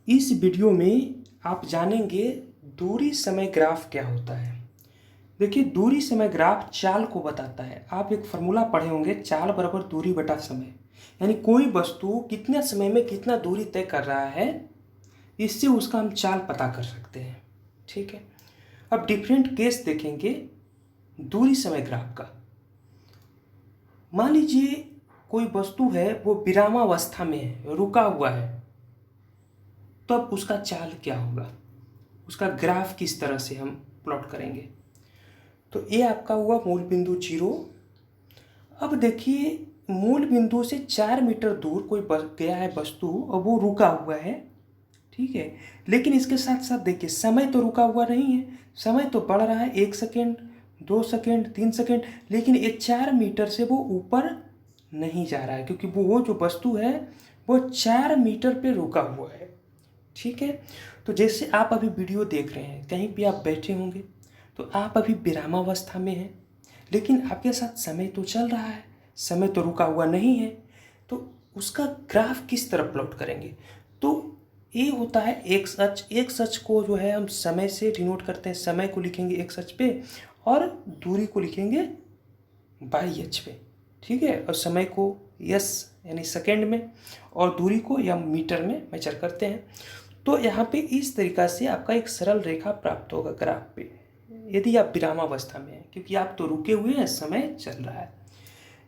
इस वीडियो में आप जानेंगे दूरी समय ग्राफ क्या होता है। देखिए, दूरी समय ग्राफ चाल को बताता है। आप एक फार्मूला पढ़े होंगे, चाल बराबर दूरी बटा समय। यानी कोई वस्तु कितने समय में कितना दूरी तय कर रहा है, इससे उसका हम चाल पता कर सकते हैं। ठीक है, अब डिफरेंट केस देखेंगे दूरी समय ग्राफ का। मान लीजिए कोई वस्तु है, वो विरामावस्था में है, रुका हुआ है, तब उसका चाल क्या होगा, उसका ग्राफ किस तरह से हम प्लॉट करेंगे। तो ये आपका हुआ मूल बिंदु 0। अब देखिए, मूल बिंदु से 4 मीटर दूर कोई गया है वस्तु और वो रुका हुआ है। ठीक है, लेकिन इसके साथ साथ देखिए, समय तो रुका हुआ नहीं है, समय तो बढ़ रहा है, 1 सेकेंड, 2 सेकेंड, 3 सेकेंड, लेकिन ये 4 मीटर से वो ऊपर नहीं जा रहा है, क्योंकि वो जो वस्तु है वो 4 मीटर पे रुका हुआ है। ठीक है, तो जैसे आप अभी वीडियो देख रहे हैं, कहीं भी आप बैठे होंगे, तो आप अभी विरामावस्था में हैं, लेकिन आपके साथ समय तो चल रहा है, समय तो रुका हुआ नहीं है। तो उसका ग्राफ किस तरह प्लॉट करेंगे। तो ये होता है एक्स अक्ष। एक्स अक्ष को जो है हम समय से डिनोट करते हैं, समय को लिखेंगे एक्स अक्ष पे और दूरी को लिखेंगे वाई अक्ष पे। ठीक है, और समय को यस यानी सेकेंड में और दूरी को या मीटर में मेजर करते हैं। तो यहाँ पे इस तरीक़ा से आपका एक सरल रेखा प्राप्त होगा ग्राफ पे, यदि आप विरामावस्था में हैं, क्योंकि आप तो रुके हुए हैं, समय चल रहा है।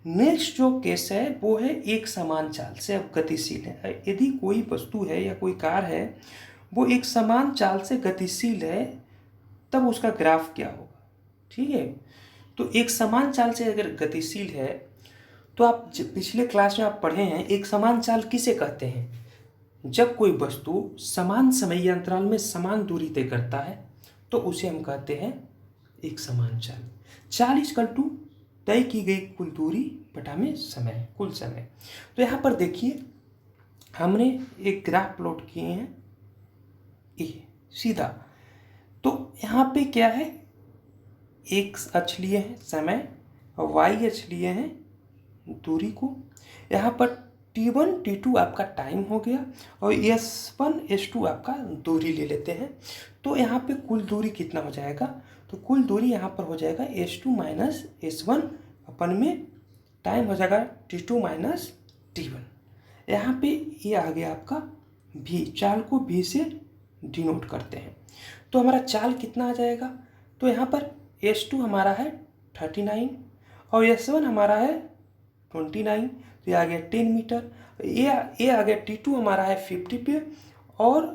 नेक्स्ट जो केस है वो है एक समान चाल से अब गतिशील है। यदि कोई वस्तु है या कोई कार है, वो एक समान चाल से गतिशील है, तब उसका ग्राफ क्या होगा। ठीक है, तो एक समान चाल से अगर गतिशील है, तो आप पिछले क्लास में आप पढ़े हैं, एक समान चाल किसे कहते हैं। जब कोई वस्तु समान समय अंतराल में समान दूरी तय करता है, तो उसे हम कहते हैं एक समान चाल। चाल इक्वल टू तय की गई कुल दूरी बटा में समय, कुल समय। तो यहाँ पर देखिए, हमने एक ग्राफ प्लॉट किए हैं, ये सीधा। तो यहाँ पे क्या है, एक अक्ष लिए हैं समय और वाई अक्ष लिए हैं दूरी को। यहाँ पर T1 T2 आपका टाइम हो गया और S1 S2 आपका दूरी ले लेते हैं। तो यहाँ पे कुल दूरी कितना हो जाएगा, तो कुल दूरी यहाँ पर हो जाएगा S2 माइनस S1 अपन में टाइम हो जाएगा T2 माइनस T1। यहाँ पे ये आ गया आपका V, चाल को V से डिनोट करते हैं। तो हमारा चाल कितना आ जाएगा, तो यहाँ पर S2 हमारा है 39 और S1 हमारा है 29, तो ये आ गया 10 मीटर। ये आ गया T2 हमारा है 50 पे और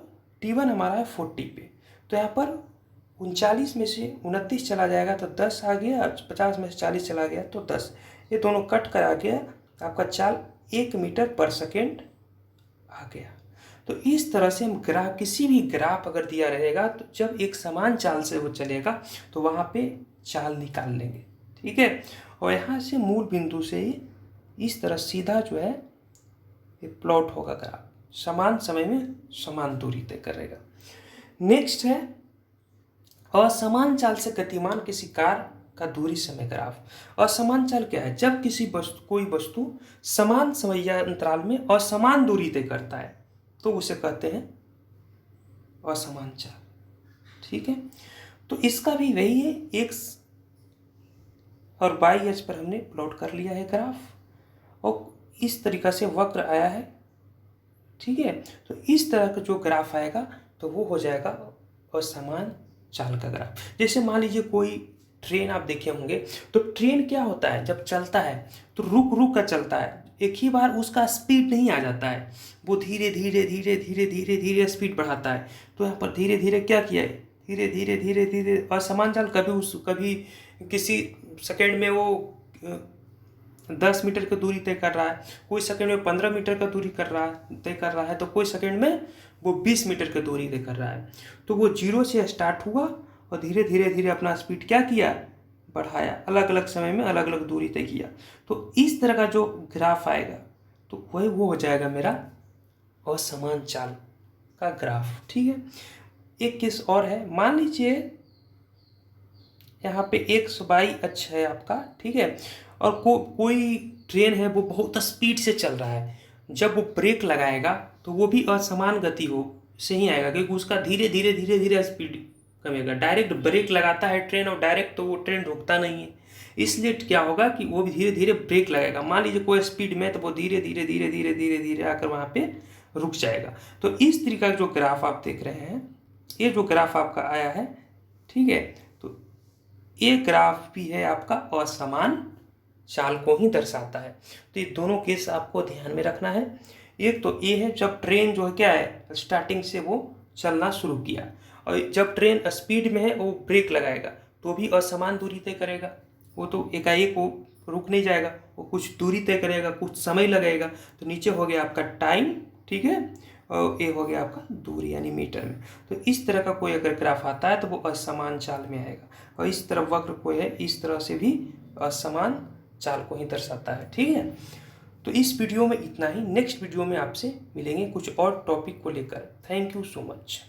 T1 हमारा है 40 पे। तो यहाँ पर 39 में से 29 चला जाएगा तो 10 आ गया, 50 में से 40 चला गया तो 10। ये दोनों कट कर आ गया, आपका चाल 1 मीटर पर सेकेंड आ गया। तो इस तरह से हम ग्राफ, किसी भी ग्राफ अगर दिया रहेगा, तो जब एक समान चाल से वो चलेगा तो वहाँ पे चाल निकाल लेंगे। ठीक है, और यहाँ से मूल बिंदु से ही इस तरह सीधा जो है ये प्लॉट होगा ग्राफ, समान समय में समान दूरी तय करेगा। नेक्स्ट है असमान चाल से गतिमान किसी कार का दूरी समय ग्राफ। असमान चाल क्या है, जब कोई वस्तु समान समय अंतराल में असमान दूरी तय करता है, तो उसे कहते हैं असमान चाल। ठीक है, तो इसका भी वही है, एक्स और वाई अक्ष पर हमने प्लॉट कर लिया है ग्राफ और इस तरीक़ा से वक्र आया है। ठीक है, तो इस तरह का जो ग्राफ आएगा तो वो हो जाएगा असमान चाल का ग्राफ। जैसे मान लीजिए कोई ट्रेन आप देखे होंगे, तो ट्रेन क्या होता है, जब चलता है तो रुक रुक कर चलता है, एक ही बार उसका स्पीड नहीं आ जाता है, वो धीरे धीरे धीरे धीरे धीरे धीरे स्पीड बढ़ाता है। तो यहाँ पर धीरे धीरे क्या किया है, धीरे धीरे धीरे धीरे असमान चाल। कभी किसी सेकेंड में वो 10 मीटर की दूरी तय कर रहा है, कोई सेकंड में 15 मीटर का दूरी तय कर रहा है, तो कोई सेकंड में वो 20 मीटर की दूरी तय कर रहा है। तो वो 0 से स्टार्ट हुआ और धीरे धीरे धीरे अपना स्पीड क्या किया, बढ़ाया, अलग अलग समय में अलग अलग दूरी तय किया। तो इस तरह का जो ग्राफ आएगा तो वही वो हो जाएगा मेरा असमान चाल का ग्राफ। ठीक है, एक केस और है, मान लीजिए यहाँ पे एक्स वाई अक्ष है आपका। ठीक है, और कोई ट्रेन है, वो बहुत स्पीड से चल रहा है, जब वो ब्रेक लगाएगा तो वो भी असमान गति हो, से ही आएगा, क्योंकि उसका धीरे धीरे धीरे धीरे स्पीड कमेगा। डायरेक्ट ब्रेक लगाता है ट्रेन और डायरेक्ट तो वो ट्रेन रुकता नहीं है, इसलिए क्या होगा कि वो भी धीरे धीरे ब्रेक लगाएगा। मान लीजिए कोई स्पीड में, तो वो धीरे धीरे धीरे धीरे धीरे धीरे आकर वहाँ पे रुक जाएगा। तो इस तरीका का जो ग्राफ आप देख रहे हैं, ये जो ग्राफ आपका आया है, ठीक है, तो ये ग्राफ भी है आपका असमान चाल को ही दर्शाता है। तो ये दोनों केस आपको ध्यान में रखना है। एक तो ये है जब ट्रेन जो है क्या है, स्टार्टिंग से वो चलना शुरू किया, और जब ट्रेन स्पीड में है वो ब्रेक लगाएगा तो भी असमान दूरी तय करेगा। वो तो एकाएक वो रुक नहीं जाएगा, वो कुछ दूरी तय करेगा, कुछ समय लगेगा। तो नीचे हो गया आपका टाइम, ठीक है, और ये हो गया आपका दूरी यानी मीटर में। तो इस तरह का कोई अगर ग्राफ आता है तो वो असमान चाल में आएगा, और इस तरफ वक्र कोई है, इस तरह से भी असमान चाल को ही दर्शाता है, ठीक है। तो इस वीडियो में इतना ही। नेक्स्ट वीडियो में आपसे मिलेंगे कुछ और टॉपिक को लेकर। Thank you so much.